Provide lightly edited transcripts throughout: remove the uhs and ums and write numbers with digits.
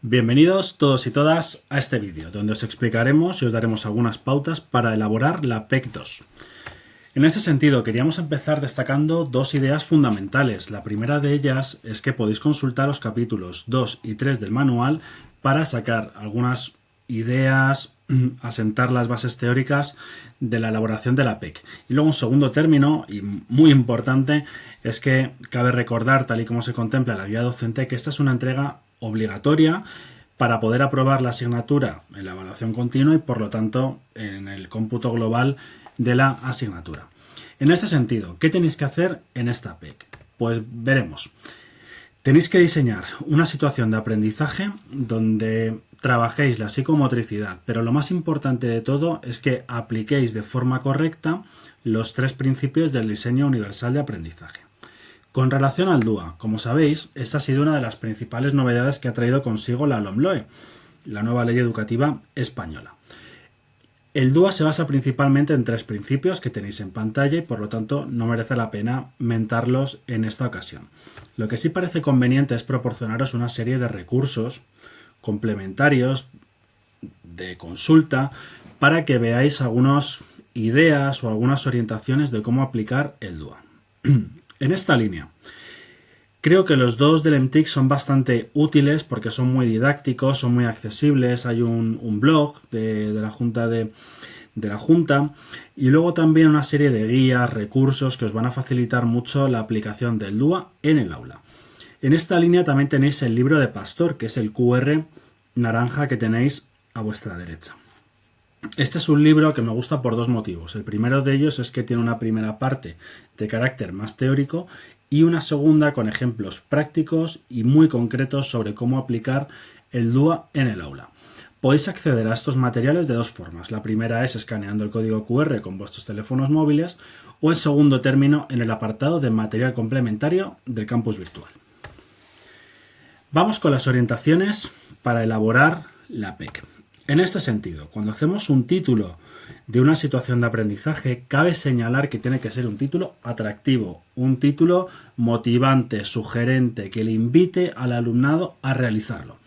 Bienvenidos todos y todas a este vídeo, donde os explicaremos y os daremos algunas pautas para elaborar la PEC 2. En este sentido, queríamos empezar destacando dos ideas fundamentales. La primera de ellas es que podéis consultar los capítulos 2 y 3 del manual para sacar algunas ideas, asentar las bases teóricas de la elaboración de la PEC. Y luego un segundo término, y muy importante, es que cabe recordar, tal y como se contempla en la guía docente, que esta es una entrega obligatoria para poder aprobar la asignatura en la evaluación continua y por lo tanto en el cómputo global de la asignatura. En este sentido, ¿qué tenéis que hacer en esta PEC? Pues veremos. Tenéis que diseñar una situación de aprendizaje donde trabajéis la psicomotricidad, pero lo más importante de todo es que apliquéis de forma correcta los 3 principios del diseño universal de aprendizaje. Con relación al DUA, como sabéis, esta ha sido una de las principales novedades que ha traído consigo la LOMLOE, la nueva ley educativa española. El DUA se basa principalmente en 3 principios que tenéis en pantalla y por lo tanto no merece la pena mentarlos en esta ocasión. Lo que sí parece conveniente es proporcionaros una serie de recursos complementarios de consulta para que veáis algunas ideas o algunas orientaciones de cómo aplicar el DUA. En esta línea, creo que los dos del MTIC son bastante útiles porque son muy didácticos, son muy accesibles. Hay un blog de la Junta la Junta y luego también una serie de guías, recursos que os van a facilitar mucho la aplicación del DUA en el aula. En esta línea también tenéis el libro de Pastor, que es el QR naranja que tenéis a vuestra derecha. Este es un libro que me gusta por 2 motivos. El primero de ellos es que tiene una primera parte de carácter más teórico y una segunda con ejemplos prácticos y muy concretos sobre cómo aplicar el DUA en el aula. Podéis acceder a estos materiales de 2 formas. La primera es escaneando el código QR con vuestros teléfonos móviles o en segundo término en el apartado de material complementario del campus virtual. Vamos con las orientaciones para elaborar la PEC. En este sentido, cuando hacemos un título de una situación de aprendizaje, cabe señalar que tiene que ser un título atractivo, un título motivante, sugerente, que le invite al alumnado a realizarlo.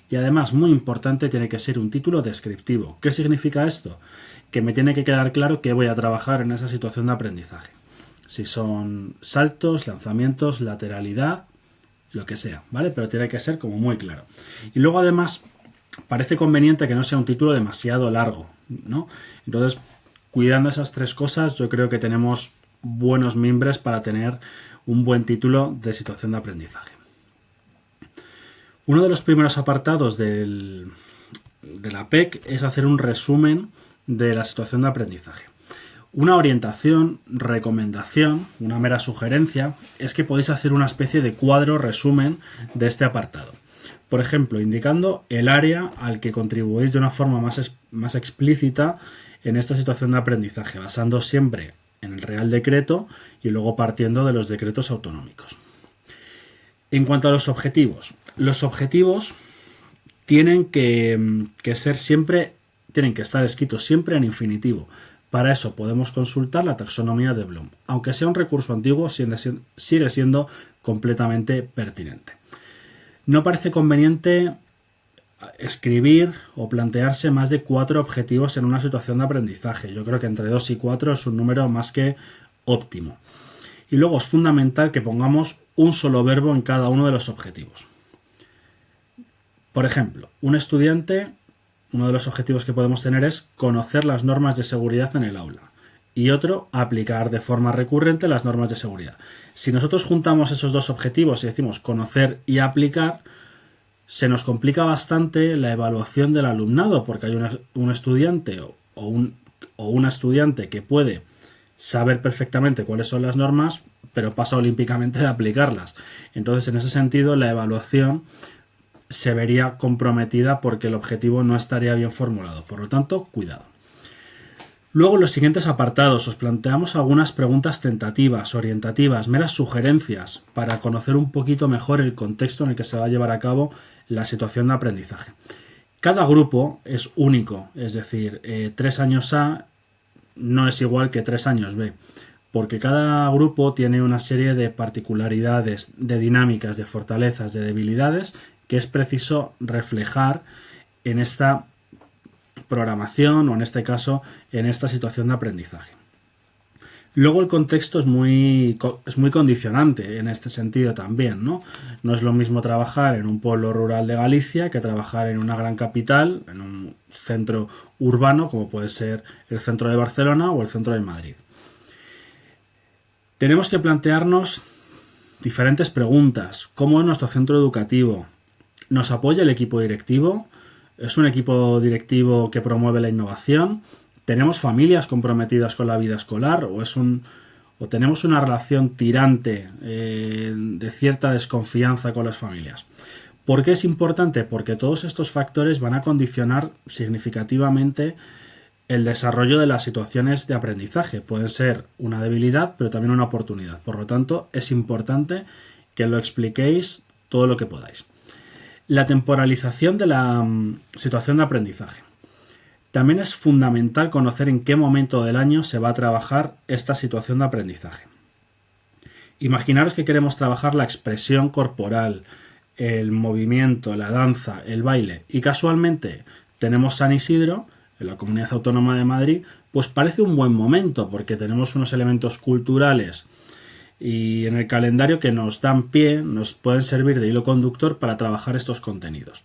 Y además, muy importante, tiene que ser un título descriptivo. ¿Qué significa esto? Que me tiene que quedar claro qué voy a trabajar en esa situación de aprendizaje. Si son saltos, lanzamientos, lateralidad, lo que sea, ¿vale? Pero tiene que ser como muy claro. Y luego además parece conveniente que no sea un título demasiado largo, ¿no? Entonces, cuidando esas 3 cosas, yo creo que tenemos buenos mimbres para tener un buen título de situación de aprendizaje. Uno de los primeros apartados de la PEC es hacer un resumen de la situación de aprendizaje. Una orientación, recomendación, una mera sugerencia, es que podéis hacer una especie de cuadro resumen de este apartado. Por ejemplo, indicando el área al que contribuís de una forma más explícita en esta situación de aprendizaje, basando siempre en el Real Decreto y luego partiendo de los decretos autonómicos. En cuanto a los objetivos tienen que ser siempre, tienen que estar escritos siempre en infinitivo. Para eso podemos consultar la taxonomía de Bloom. Aunque sea un recurso antiguo, sigue siendo completamente pertinente. No parece conveniente escribir o plantearse más de 4 objetivos en una situación de aprendizaje. Yo creo que entre 2 y 4 es un número más que óptimo. Y luego es fundamental que pongamos un solo verbo en cada uno de los objetivos. Por ejemplo, un estudiante, uno de los objetivos que podemos tener es conocer las normas de seguridad en el aula. Y otro, aplicar de forma recurrente las normas de seguridad. Si nosotros juntamos esos 2 objetivos y decimos conocer y aplicar, se nos complica bastante la evaluación del alumnado, porque hay un estudiante o una estudiante que puede saber perfectamente cuáles son las normas, pero pasa olímpicamente de aplicarlas. Entonces, en ese sentido, la evaluación se vería comprometida porque el objetivo no estaría bien formulado. Por lo tanto, cuidado. Luego, en los siguientes apartados os planteamos algunas preguntas tentativas, orientativas, meras sugerencias para conocer un poquito mejor el contexto en el que se va a llevar a cabo la situación de aprendizaje. Cada grupo es único, es decir, 3 años A no es igual que 3 años B, porque cada grupo tiene una serie de particularidades, de dinámicas, de fortalezas, de debilidades que es preciso reflejar en esta programación o en este caso en esta situación de aprendizaje. Luego el contexto es muy condicionante en este sentido también, ¿no? No es lo mismo trabajar en un pueblo rural de Galicia que trabajar en una gran capital, en un centro urbano como puede ser el centro de Barcelona o el centro de Madrid. Tenemos que plantearnos diferentes preguntas. ¿Cómo es nuestro centro educativo? ¿Nos apoya el equipo directivo? ¿Es un equipo directivo que promueve la innovación? ¿Tenemos familias comprometidas con la vida escolar o tenemos una relación tirante de cierta desconfianza con las familias? ¿Por qué es importante? Porque todos estos factores van a condicionar significativamente el desarrollo de las situaciones de aprendizaje. Pueden ser una debilidad, pero también una oportunidad. Por lo tanto, es importante que lo expliquéis todo lo que podáis. La temporalización de la situación de aprendizaje. También es fundamental conocer en qué momento del año se va a trabajar esta situación de aprendizaje. Imaginaros que queremos trabajar la expresión corporal, el movimiento, la danza, el baile, y casualmente tenemos San Isidro, en la Comunidad Autónoma de Madrid, pues parece un buen momento porque tenemos unos elementos culturales y en el calendario que nos dan pie, nos pueden servir de hilo conductor para trabajar estos contenidos.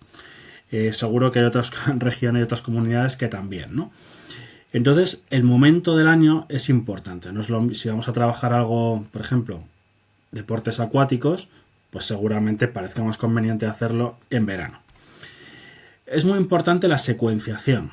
Seguro que hay otras regiones y otras comunidades que también, ¿no? Entonces, el momento del año es importante. No es si vamos a trabajar algo, por ejemplo, deportes acuáticos, pues seguramente parezca más conveniente hacerlo en verano. Es muy importante la secuenciación.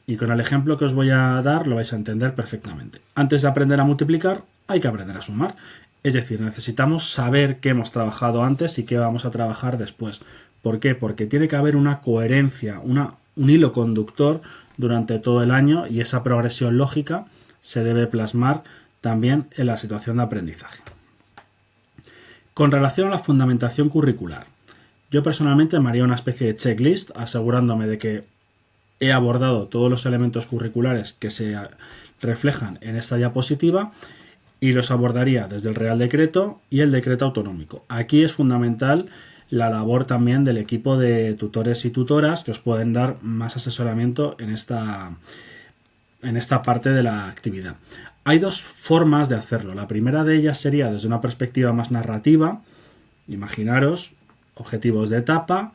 Y con el ejemplo que os voy a dar lo vais a entender perfectamente. Antes de aprender a multiplicar, hay que aprender a sumar. Es decir, necesitamos saber qué hemos trabajado antes y qué vamos a trabajar después. ¿Por qué? Porque tiene que haber una coherencia, un hilo conductor durante todo el año y esa progresión lógica se debe plasmar también en la situación de aprendizaje. Con relación a la fundamentación curricular, yo personalmente me haría una especie de checklist asegurándome de que he abordado todos los elementos curriculares que se reflejan en esta diapositiva y los abordaría desde el Real Decreto y el Decreto Autonómico. Aquí es fundamental la labor también del equipo de tutores y tutoras que os pueden dar más asesoramiento en esta parte de la actividad. Hay dos formas de hacerlo. La primera de ellas sería desde una perspectiva más narrativa. Imaginaros objetivos de etapa.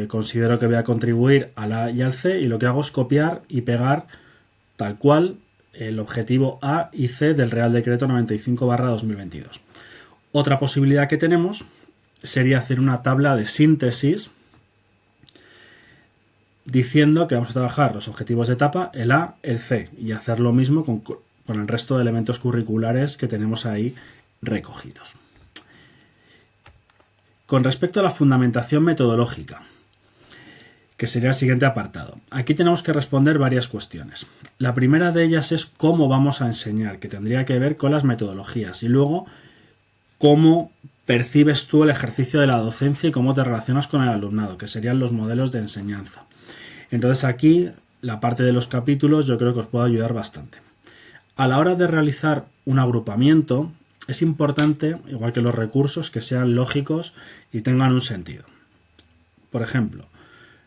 Considero que voy a contribuir al A y al C y lo que hago es copiar y pegar tal cual el objetivo A y C del Real Decreto 95/2022. Otra posibilidad que tenemos sería hacer una tabla de síntesis diciendo que vamos a trabajar los objetivos de etapa, el A, el C, y hacer lo mismo con el resto de elementos curriculares que tenemos ahí recogidos. Con respecto a la fundamentación metodológica, que sería el siguiente apartado. Aquí tenemos que responder varias cuestiones. La primera de ellas es cómo vamos a enseñar, que tendría que ver con las metodologías, y luego cómo percibes tú el ejercicio de la docencia y cómo te relacionas con el alumnado, que serían los modelos de enseñanza. Entonces aquí la parte de los capítulos yo creo que os puede ayudar bastante. A la hora de realizar un agrupamiento es importante, igual que los recursos, que sean lógicos y tengan un sentido. Por ejemplo,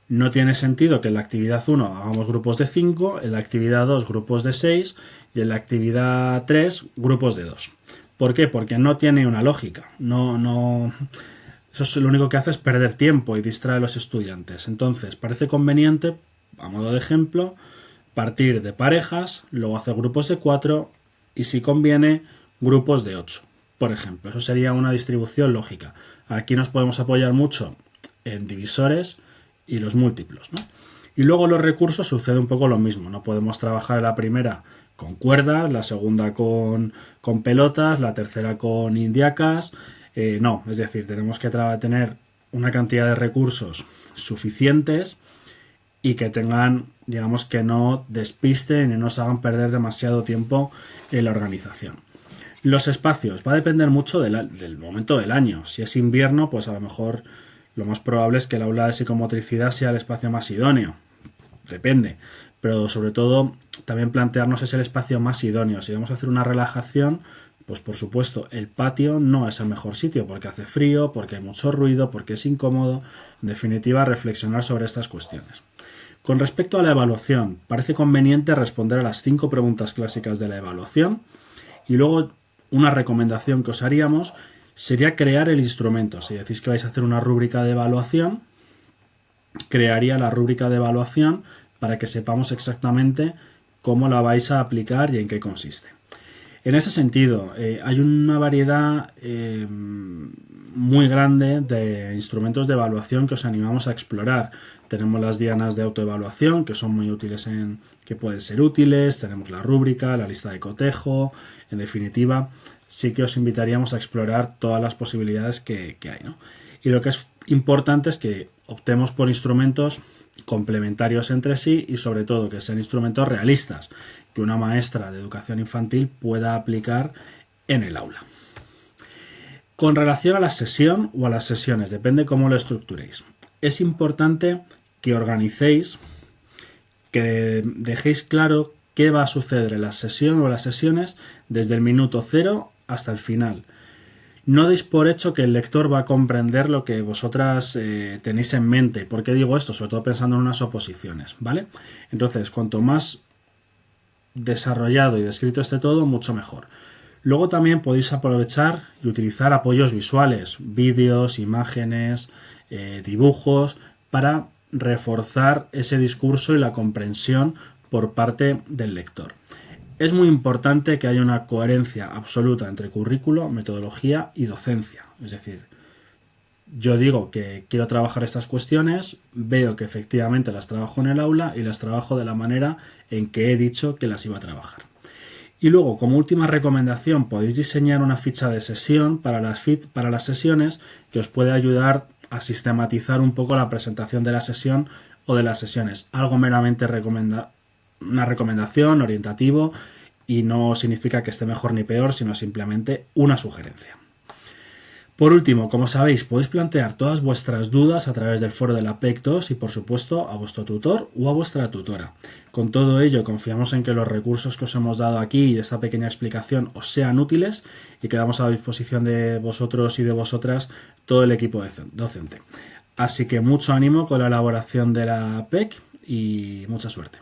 no tiene sentido que en la actividad 1 hagamos grupos de 5, en la actividad 2 grupos de 6 y en la actividad 3 grupos de 2. ¿Por qué? Porque no tiene una lógica. Eso es lo único que hace es perder tiempo y distrae a los estudiantes. Entonces, parece conveniente, a modo de ejemplo, partir de parejas, luego hacer grupos de 4 y, si conviene, grupos de 8. Por ejemplo, eso sería una distribución lógica. Aquí nos podemos apoyar mucho en divisores y los múltiplos, ¿no? Y luego los recursos sucede un poco lo mismo. No podemos trabajar en la primera con cuerdas, la segunda con pelotas, la tercera con indiacas. No, es decir, tenemos que tener una cantidad de recursos suficientes y que tengan, digamos, que no despisten y no nos hagan perder demasiado tiempo en la organización. Los espacios, va a depender mucho del momento del año. Si es invierno, pues a lo mejor lo más probable es que el aula de psicomotricidad sea el espacio más idóneo. Depende. Pero sobre todo también plantearnos es el espacio más idóneo. Si vamos a hacer una relajación, Pues por supuesto, el patio no es el mejor sitio porque hace frío, porque hay mucho ruido, porque es incómodo. En definitiva, reflexionar sobre estas cuestiones. Con respecto a la evaluación, parece conveniente responder a las 5 preguntas clásicas de la evaluación y luego una recomendación que os haríamos sería crear el instrumento. Si decís que vais a hacer una rúbrica de evaluación, crearía la rúbrica de evaluación para que sepamos exactamente cómo la vais a aplicar y en qué consiste. En ese sentido, hay una variedad muy grande de instrumentos de evaluación que os animamos a explorar. Tenemos las dianas de autoevaluación, que son muy útiles, que pueden ser útiles. Tenemos la rúbrica, la lista de cotejo. En definitiva, sí que os invitaríamos a explorar todas las posibilidades que hay, ¿no? Y lo que es importante es que optemos por instrumentos complementarios entre sí y sobre todo que sean instrumentos realistas que una maestra de educación infantil pueda aplicar en el aula. Con relación a la sesión o a las sesiones, depende cómo lo estructuréis. Es importante que organicéis, que dejéis claro qué va a suceder en la sesión o las sesiones desde el minuto 0 hasta el final. No deis por hecho que el lector va a comprender lo que vosotras tenéis en mente. ¿Por qué digo esto? Sobre todo pensando en unas oposiciones, ¿vale? Entonces, cuanto más desarrollado y descrito esté todo, mucho mejor. Luego también podéis aprovechar y utilizar apoyos visuales, vídeos, imágenes, dibujos, para reforzar ese discurso y la comprensión por parte del lector. Es muy importante que haya una coherencia absoluta entre currículo, metodología y docencia. Es decir, yo digo que quiero trabajar estas cuestiones, veo que efectivamente las trabajo en el aula y las trabajo de la manera en que he dicho que las iba a trabajar. Y luego, como última recomendación, podéis diseñar una ficha de sesión para las sesiones que os puede ayudar a sistematizar un poco la presentación de la sesión o de las sesiones. Algo meramente una recomendación, orientativo, y no significa que esté mejor ni peor, sino simplemente una sugerencia. Por último, como sabéis, podéis plantear todas vuestras dudas a través del foro de la PEC2 y, por supuesto, a vuestro tutor o a vuestra tutora. Con todo ello, confiamos en que los recursos que os hemos dado aquí y esta pequeña explicación os sean útiles y quedamos a disposición de vosotros y de vosotras todo el equipo docente. Así que mucho ánimo con la elaboración de la PEC y mucha suerte.